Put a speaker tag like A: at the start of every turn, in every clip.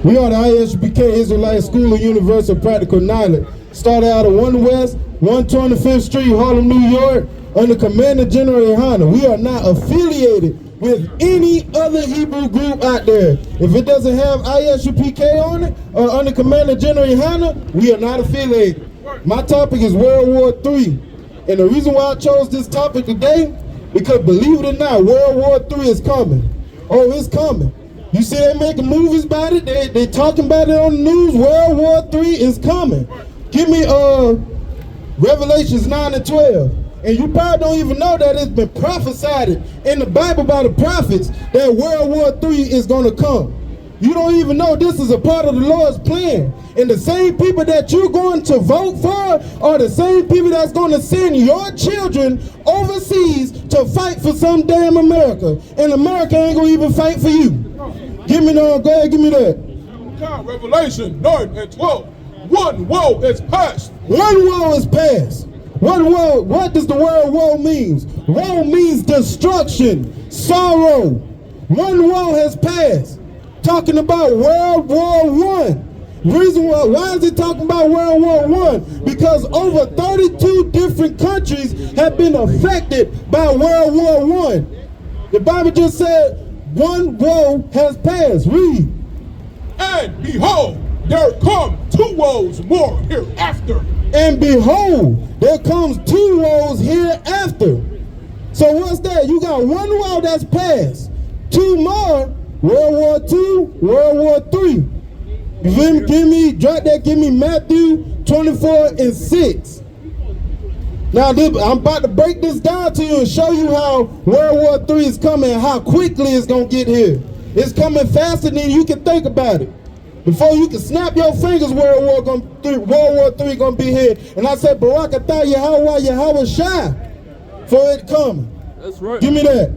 A: We are the ISBK Israelite School of Universal Practical Knowledge. Started out of 1 West, 125th Street, Harlem, New York, under Commander General Yohana. We are not affiliated with any other Hebrew group out there. If it doesn't have ISUPK on it, or under Commander General Yohana, we are not affiliated. My topic is World War III. And the reason why I chose this topic today, because believe it or not, World War III is coming. Oh, it's coming. You see they making movies about it, they talking about it on the news. World War III is coming. Give me Revelations 9 and 12. And you probably don't even know that it's been prophesied in the Bible by the prophets that World War III is going to come. You don't even know this is a part of the Lord's plan. And the same people that you're going to vote for are the same people that's going to send your children overseas to fight for some damn America. And America ain't going to even fight for you. Give me that. Go ahead, give me that.
B: Revelation 9 and 12. One woe is past.
A: One woe is past. One woe, what does the word woe means? Woe means destruction, sorrow. One woe has passed. Talking about World War I. Reason why is it talking about World War I? Because over 32 different countries have been affected by World War I. The Bible just said one woe has passed. Read.
B: And behold, there come 2 woes more hereafter.
A: And behold, there comes 2 woes hereafter. So what's that? You got one woe that's passed. 2 more, World War II, World War III. Give me Matthew 24 and 6. Now I'm about to break this down to you and show you how World War III is coming and how quickly it's going to get here. It's coming faster than you can think about it. Before you can snap your fingers, World War III gonna be here. And I said, Barak atah Yahweh Shai, for it coming.
B: That's right.
A: Give me that.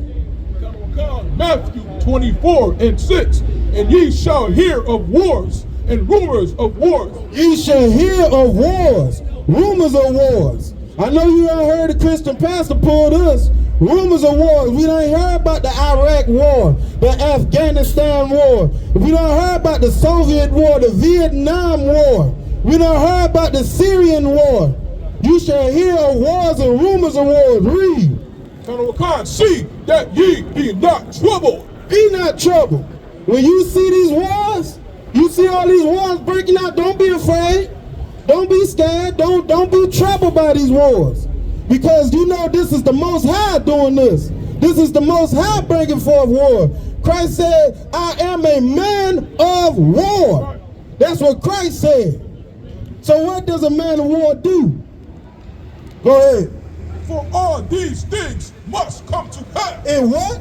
B: Matthew 24 and 6. And ye shall hear of wars and rumors of wars.
A: Ye shall hear of wars, rumors of wars. I know you done heard the Christian pastor pull this. Rumors of wars. We done heard about the Iraq war, the Afghanistan war. We done heard about the Soviet war, the Vietnam war. We done heard about the Syrian war. You shall hear of wars and rumors of wars. Read.
B: See that ye be not troubled.
A: Be not troubled. When you see these wars, you see all these wars breaking out, don't be afraid. Don't be scared. Don't be troubled by these wars. Because you know this is the Most High doing this. This is the Most High bringing forth war. Christ said, I am a man of war. That's what Christ said. So what does a man of war do? Go ahead.
B: For all these things must come to pass.
A: And what?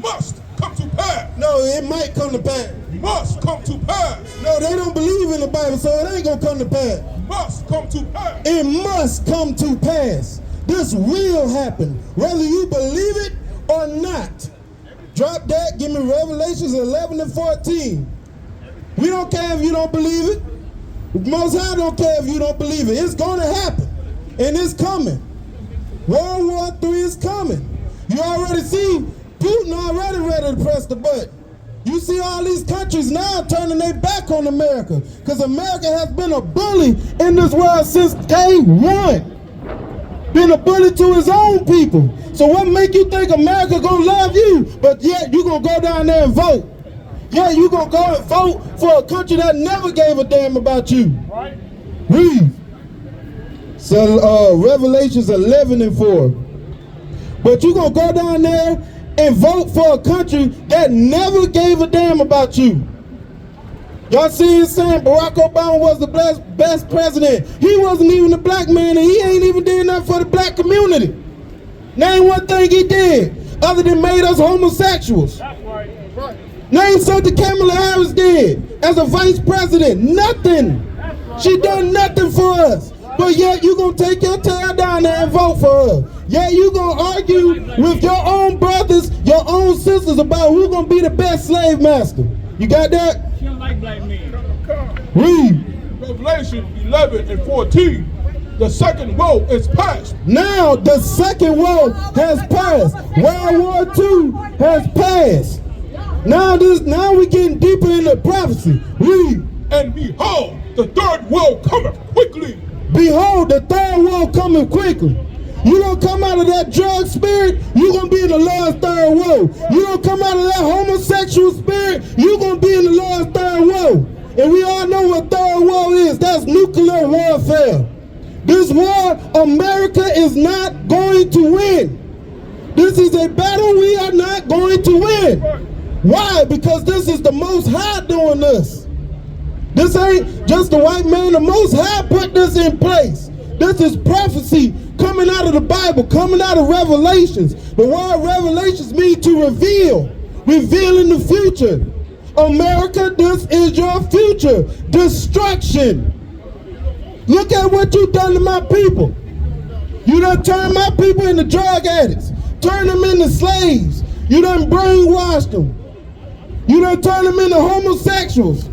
B: Must come to pass.
A: No, it might come to pass.
B: Must come to pass.
A: No, they don't believe in the Bible, so it ain't gonna come to pass.
B: Must come to pass.
A: It must come to pass. This will happen, whether you believe it or not. Drop that, give me Revelations 11 and 14. We don't care if you don't believe it. Most High don't care if you don't believe it. It's going to happen, and it's coming. World War III is coming. You already see Putin already ready to press the button. You see all these countries now turning their back on America because America has been a bully in this world since day one. Been a bully to his own people. So what make you think America gonna love you, but yet you gonna go down there and vote? Yeah, you gonna go and vote for a country that never gave a damn about you.
B: Right.
A: Read. So Revelations 11 and 4. But you gonna go down there and vote for a country that never gave a damn about you. Y'all see him saying Barack Obama was the best president. He wasn't even a black man, and he ain't even did nothing for the black community. Name one thing he did other than made us homosexuals.
B: That's right. That's right.
A: Name something Kamala Harris did as a vice president. Nothing. She done nothing for us. But yet you gonna take your tail down there and vote for her. Yeah, you gonna argue with your own brothers, your own sisters about who's gonna be the best slave master. You got that?
C: She don't like black men.
A: Read.
B: Revelation 11 and 14. The second woe is past.
A: Now the second woe has passed. World War II has passed. Now we getting deeper into prophecy. Read.
B: And behold, the third woe cometh quickly.
A: Behold, the third woe coming quickly. You don't come out of that drug spirit, you're going to be in the Lord's third woe. You don't come out of that homosexual spirit, you're going to be in the Lord's third woe. And we all know what third woe is. That's nuclear warfare. This war, America is not going to win. This is a battle we are not going to win. Why? Because this is the Most High doing this. This ain't just the white man. The Most High put this in place. This is prophecy coming out of the Bible, coming out of Revelations. The word Revelations means to reveal, revealing the future. America, this is your future. Destruction. Look at what you've done to my people. You done turned my people into drug addicts, turned them into slaves. You done brainwashed them. You done turned them into homosexuals.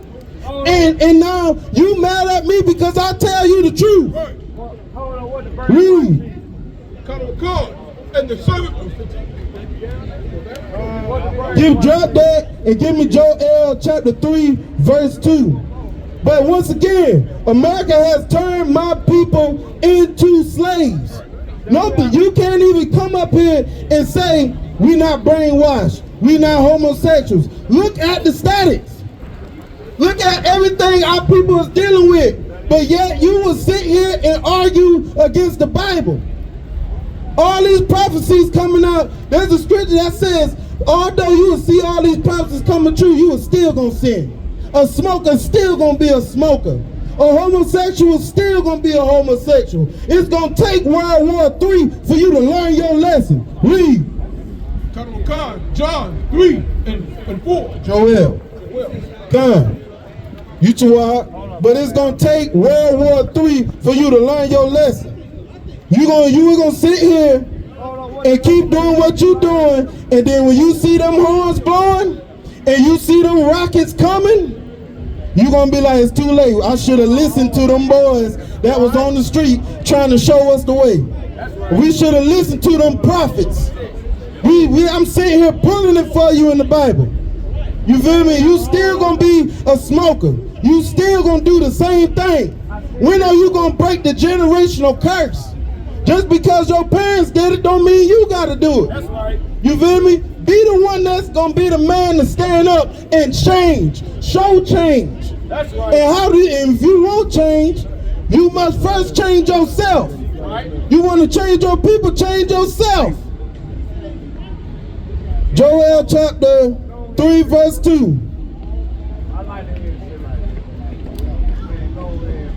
A: And now you mad at me because I tell you the truth. Read.
B: And the seventh.
A: Drop that and give me Joel chapter 3 verse 2. But once again, America has turned my people into slaves. No, you can't even come up here and say we not brainwashed, we not homosexuals. Look at the statics. Look at everything our people is dealing with. But yet you will sit here and argue against the Bible. All these prophecies coming out, there's a scripture that says, although you will see all these prophecies coming true, you are still going to sin. A smoker still going to be a smoker. A homosexual still going to be a homosexual. It's going to take World War III for you to learn your lesson. Read.
B: John 3 and 4.
A: Joel. Come. You two are. But it's going to take World War III for you to learn your lesson. You were going to sit here and keep doing what you're doing, and then when you see them horns blowing and you see them rockets coming, you're going to be like, it's too late. I should have listened to them boys that was on the street trying to show us the way. We should have listened to them prophets. I'm sitting here pulling it for you in the Bible. You feel me? You still going to be a smoker. You still going to do the same thing. When are you going to break the generational curse? Just because your parents did it don't mean you got to do it. That's right. You feel me? Be the one that's going to be the man to stand up and change. Show change. That's right. And if you won't change, you must first change yourself. Right. You want to change your people, change yourself. Joel chapter 3 verse 2.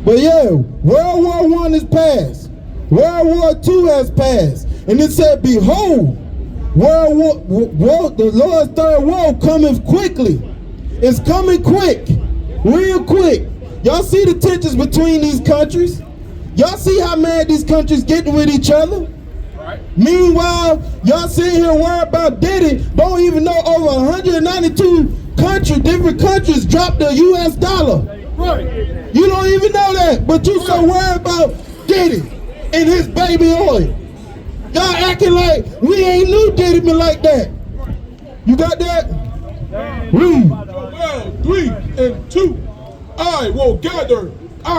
A: But yeah, World War I is past. World War II has passed. And it said, behold, the Lord's third woe cometh quickly. It's coming quick, real quick. Y'all see the tensions between these countries? Y'all see how mad these countries getting with each other? Right. Meanwhile, y'all sitting here worried about Diddy, don't even know over 192 different countries dropped the US dollar. Right. You don't even know that, but you so worried about Diddy and his baby oil. Y'all acting like we ain't knew Diddy been like that. You got that? Read.
B: Joel 3 and 2. I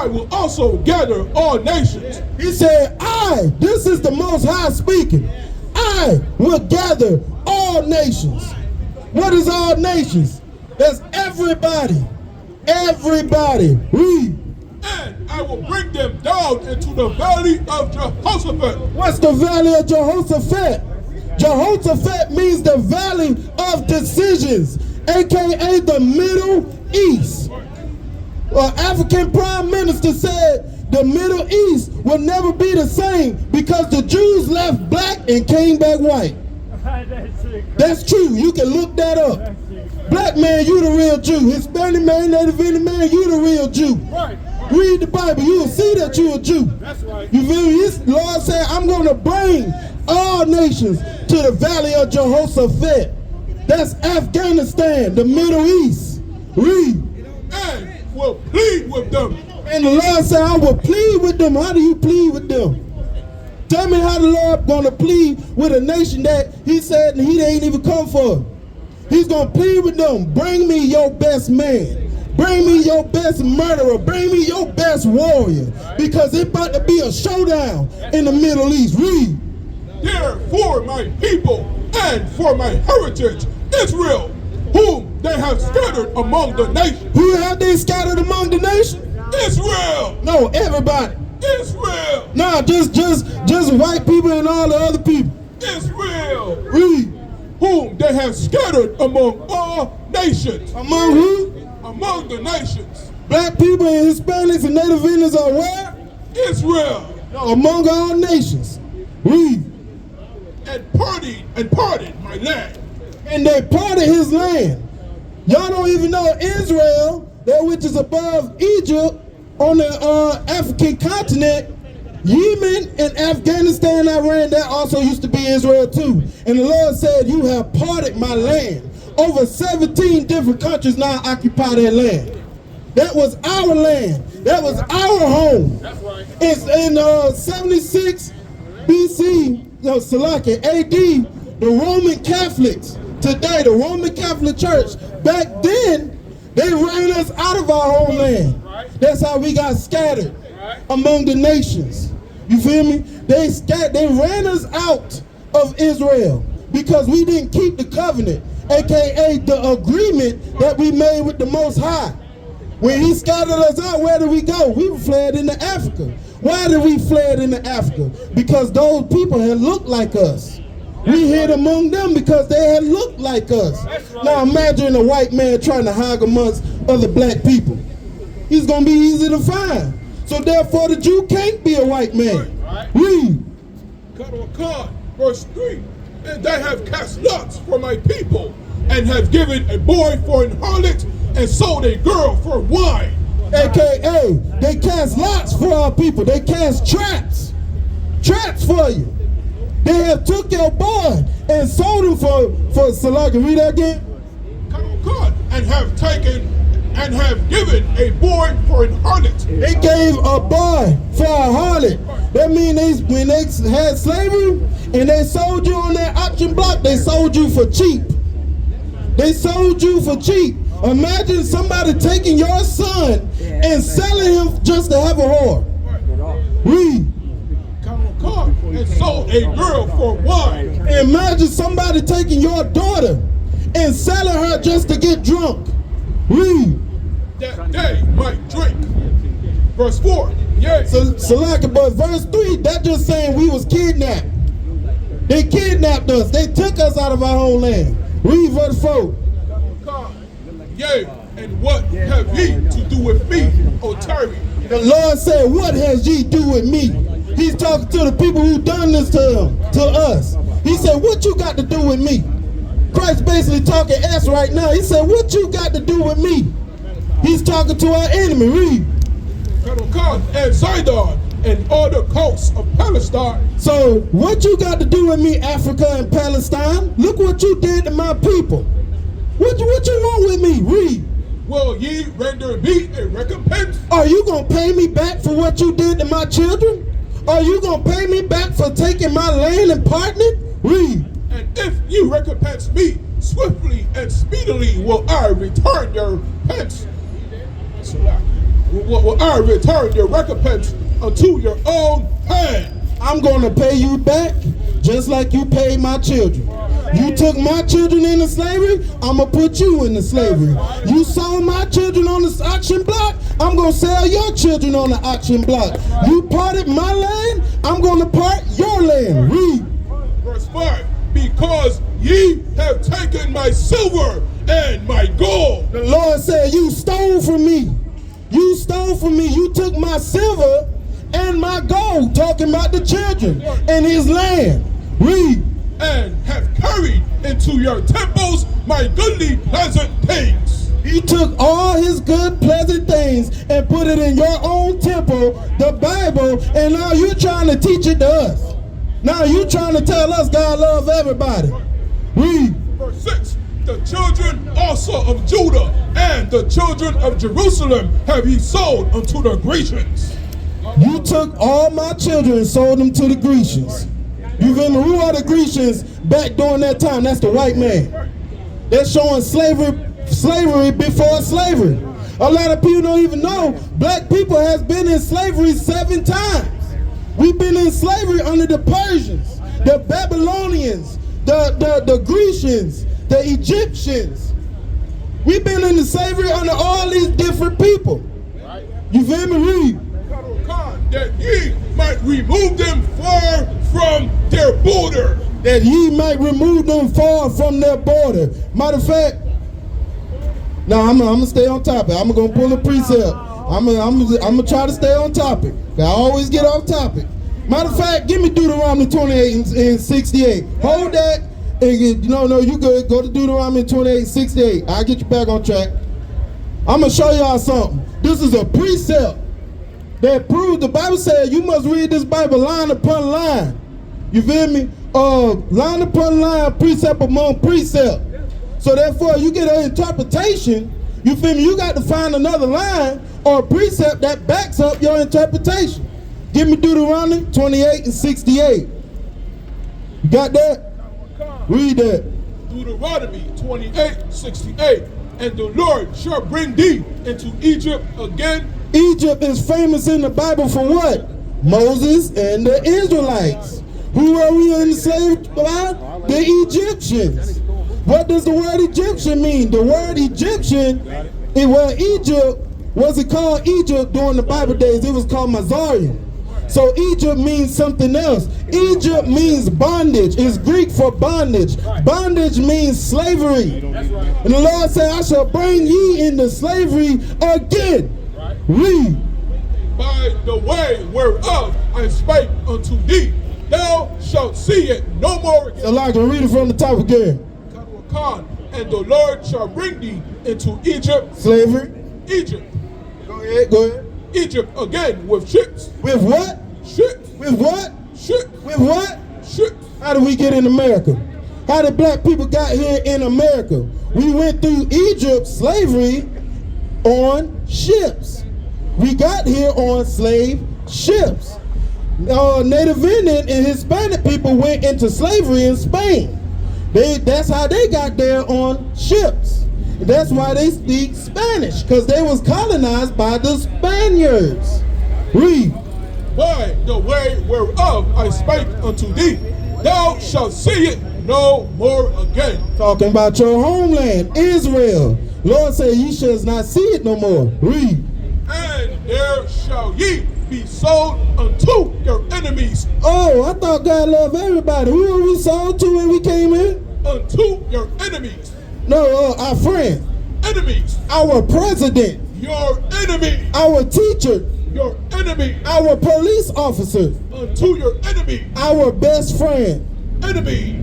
B: will also gather all nations.
A: He said, this is the Most High speaking. I will gather all nations. What is all nations? That's everybody. Everybody. Read.
B: And I will bring them down into the valley of Jehoshaphat.
A: What's the valley of Jehoshaphat? Jehoshaphat means the valley of decisions, aka the Middle East. African prime minister said the Middle East will never be the same because the Jews left black and came back white. That's true. You can look that up. Black man, you the real Jew. Hispanic man, Native Indian man, you the real Jew. Right. Read the Bible, you will see that you a Jew. That's right. You feel me? His Lord said, I'm going to bring all nations to the valley of Jehoshaphat. That's Afghanistan, the Middle East. Read.
B: And will plead with them.
A: And the Lord said, I will plead with them. How do you plead with them? Tell me how the Lord going to plead with a nation that he said he ain't even come for. He's going to plead with them. Bring me your best man. Bring me your best murderer. Bring me your best warrior. Because it's about to be a showdown in the Middle East. Read.
B: Therefore my people and for my heritage, Israel, whom they have scattered among the nations.
A: Who have they scattered among the nations?
B: Israel.
A: No, everybody.
B: Israel.
A: Nah, just white people and all the other people.
B: Israel.
A: Read.
B: Whom they have scattered among all nations.
A: Among who?
B: Among the nations.
A: Black people and Hispanics and Native Indians are where?
B: Israel.
A: No, among all nations. Read.
B: And parted my land.
A: And they parted his land. Y'all don't even know Israel, that which is above Egypt on the African continent, Yemen and Afghanistan, Iran, that also used to be Israel too. And the Lord said, you have parted my land. Over 17 different countries now occupy that land. That was our land. That was our home.
B: That's right.
A: It's in 76 BC, Salaki, AD, the Roman Catholics, today the Roman Catholic Church, back then, they ran us out of our homeland. That's how we got scattered among the nations. You feel me? They ran us out of Israel because we didn't keep the covenant, aka the agreement that we made with the Most High. When he scattered us out, where did we go? We fled into Africa. Why did we fled into Africa? Because those people had looked like us. We hid among them because they had looked like us. Now imagine a white man trying to hide amongst other black people. He's going to be easy to find. So therefore the Jew can't be a white man. Read.
B: Verse 3. And they have cast lots for my people, and have given a boy for an harlot, and sold a girl for wine.
A: AKA, they cast lots for our people. They cast traps. Traps for you. They have took your boy and sold him for Salaki. Read that again.
B: And have given a boy for an harlot.
A: They gave a boy for a harlot. That means when they had slavery and they sold you on that auction block, they sold you for cheap. They sold you for cheap. Imagine somebody taking your son and selling him just to have a whore. Read.
B: And sold a girl for wine.
A: Imagine somebody taking your daughter and selling her just to get drunk. Read.
B: That they might drink. Verse 4. Yeah.
A: Salaki, but verse 3, that just saying we was kidnapped. They kidnapped us. They took us out of our homeland. Read verse 4.
B: Yea, and what have ye to do with me, O Tyre?
A: The Lord said, what has ye do with me? He's talking to the people who done this to us. He said, what you got to do with me? Christ basically talking us right now. He said, what you got to do with me? He's talking to our enemy. Read.
B: And Sidon and all the coasts of Palestine.
A: So what you got to do with me, Africa and Palestine? Look what you did to my people. What you want with me? Read.
B: Will ye render me a recompense?
A: Are you going to pay me back for what you did to my children? Are you going to pay me back for taking my land and parting it? Read.
B: And if you recompense me swiftly and speedily, will I return your pence? Will I return your recompense unto your own hand?
A: I'm going to pay you back just like you paid my children. You took my children into slavery, I'm going to put you into slavery. You sold my children on the auction block, I'm going to sell your children on the auction block. You parted my land, I'm going to part your land. Read.
B: Verse 5. Because ye have taken my silver and my gold.
A: The Lord said, you stole from me. You stole from me. You took my silver and my gold, talking about the children and his land. Read.
B: And have carried into your temples my goodly pleasant things.
A: He took all his good pleasant things and put it in your own temple, the Bible, and now you're trying to teach it to us. Now you're trying to tell us God loves everybody. Read.
B: Verse 6. The children also of Judah and the children of Jerusalem have ye sold unto the Grecians.
A: You took all my children and sold them to the Grecians. You remember who are the Grecians back during that time? That's the white man. They're showing slavery before slavery. A lot of people don't even know black people has been in slavery 7 times. We've been in slavery under the Persians, the Babylonians, the Grecians, the Egyptians. We've been in the slavery under all these different people. You feel me? Read.
B: That ye might remove them far from their border.
A: That ye might remove them far from their border. Matter of fact, now I'm gonna stay on topic. I'm gonna pull a precept. I'm gonna try to stay on topic. I always get off topic. Matter of fact, give me Deuteronomy 28 and 68. Hold that. And no, you good. Go to Deuteronomy 28 and 68. I'll get you back on track. I'm gonna show y'all something. This is a precept that proves the Bible said you must read this Bible line upon line. You feel me? Line upon line, precept among precept. So therefore, you get an interpretation. You feel me? You got to find another line or a precept that backs up your interpretation. Give me Deuteronomy 28 and 68. You got that? Read that.
B: Deuteronomy 28, 68. And the Lord shall bring thee into Egypt again.
A: Egypt is famous in the Bible for what? Moses and the Israelites. Who are we enslaved by? The Egyptians. What does the word Egyptian mean? The word Egyptian, Egypt, was it called Egypt during the Bible days? It was called Mazarian. So Egypt means something else. Egypt means bondage. It's Greek for bondage. Bondage means slavery. And the Lord said, I shall bring ye into slavery again. Read.
B: By the way whereof I spake unto thee, thou shalt see it no more again.
A: So I can read it from the top again.
B: And the Lord shall bring thee into Egypt.
A: Slavery.
B: Egypt.
A: Go ahead.
B: Egypt again with ships.
A: With what?
B: Ships.
A: With what?
B: Ships.
A: With what?
B: Ships.
A: How did we get in America? How did black people got here in America? We went through Egypt slavery on ships. We got here on slave ships. Native Indian and Hispanic people went into slavery in Spain. That's how they got there on ships. That's why they speak Spanish, because they was colonized by the Spaniards. Read.
B: By the way whereof I spake unto thee, thou shalt see it no more again.
A: Talking about your homeland, Israel. Lord said, ye shall not see it no more. Read.
B: And there shall ye be sold unto your enemies.
A: Oh, I thought God loved everybody. Who were we sold to when we came in?
B: Unto your enemies.
A: No, our friend.
B: Enemies.
A: Our president.
B: Your enemy.
A: Our teacher.
B: Your enemy.
A: Our police officer.
B: Unto your enemy.
A: Our best friend.
B: Enemy.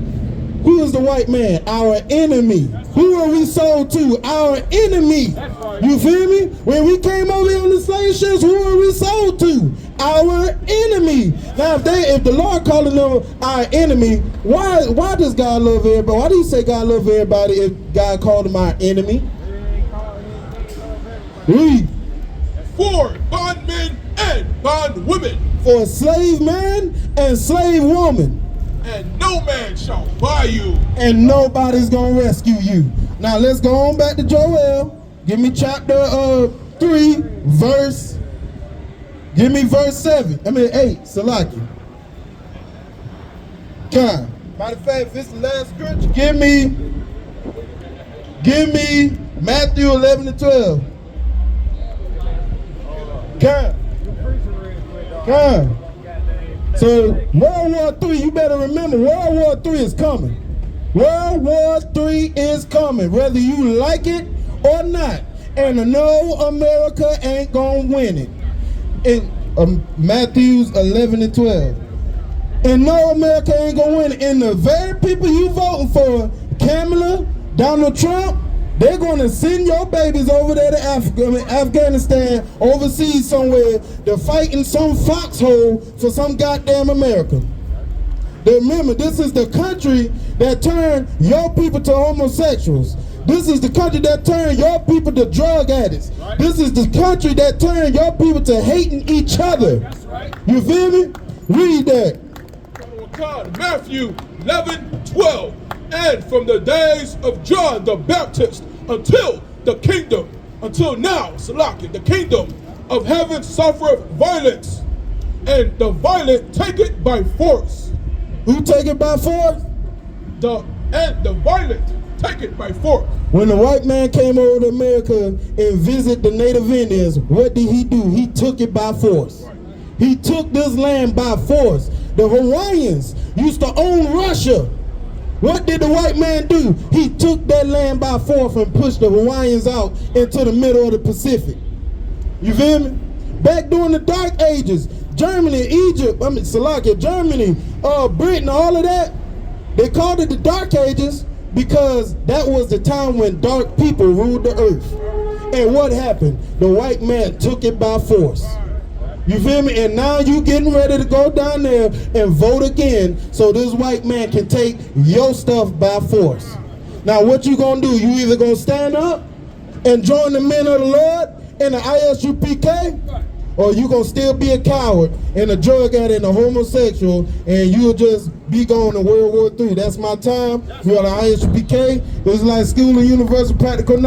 A: Who is the white man? Our enemy. Who are we sold to? Our enemy. You feel me? When we came over here on the slave ships, who are we sold to? Our enemy. Now, if the Lord calling them our enemy, why does God love everybody? Why do you say God love everybody if God called them our enemy? Read.
B: For bondmen and bondwomen.
A: For slave man and slave woman.
B: And no man shall buy you.
A: And nobody's gonna rescue you. Now let's go on back to Joel. Give me chapter 3, verse. Give me verse 8, Salaki. Come. Matter of fact, if it's the last scripture, give me Matthew 11 and 12. Come. So World War III, you better remember, World War III is coming. World War III is coming, whether you like it or not. And no, America ain't gonna win it. In Matthews 11 and 12. And no, America ain't gonna win it. And the very people you voting for, Kamala, Donald Trump, they're gonna send your babies over there to Afghanistan, overseas somewhere, to fight in some foxhole for some goddamn America. Remember, this is the country that turned your people to homosexuals. This is the country that turned your people to drug addicts. Right. This is the country that turned your people to hating each other. That's right. You feel me? Read that.
B: Matthew 11, 12. and from the days of John the Baptist until now, Salaki, the kingdom of heaven suffereth violence, and the violent take it by force.
A: Who take it by force?
B: The violent take it by force.
A: When the white man came over to America and visited the native Indians, what did he do? He took it by force. He took this land by force. The Hawaiians used to own Russia. What did the white man do? He took that land by force and pushed the Hawaiians out into the middle of the Pacific. You feel me? Back during the Dark Ages, Germany, Egypt, Germany, Britain, all of that, they called it the Dark Ages because that was the time when dark people ruled the earth. And what happened? The white man took it by force. You feel me? And now you getting ready to go down there and vote again so this white man can take your stuff by force. Now what you gonna do? You either gonna stand up and join the men of the Lord in the ISUPK, or you gonna still be a coward and a drug addict and a homosexual, and you'll just be going to World War III. That's my time. We are the ISUPK. It's like School of Universal Practical Knowledge.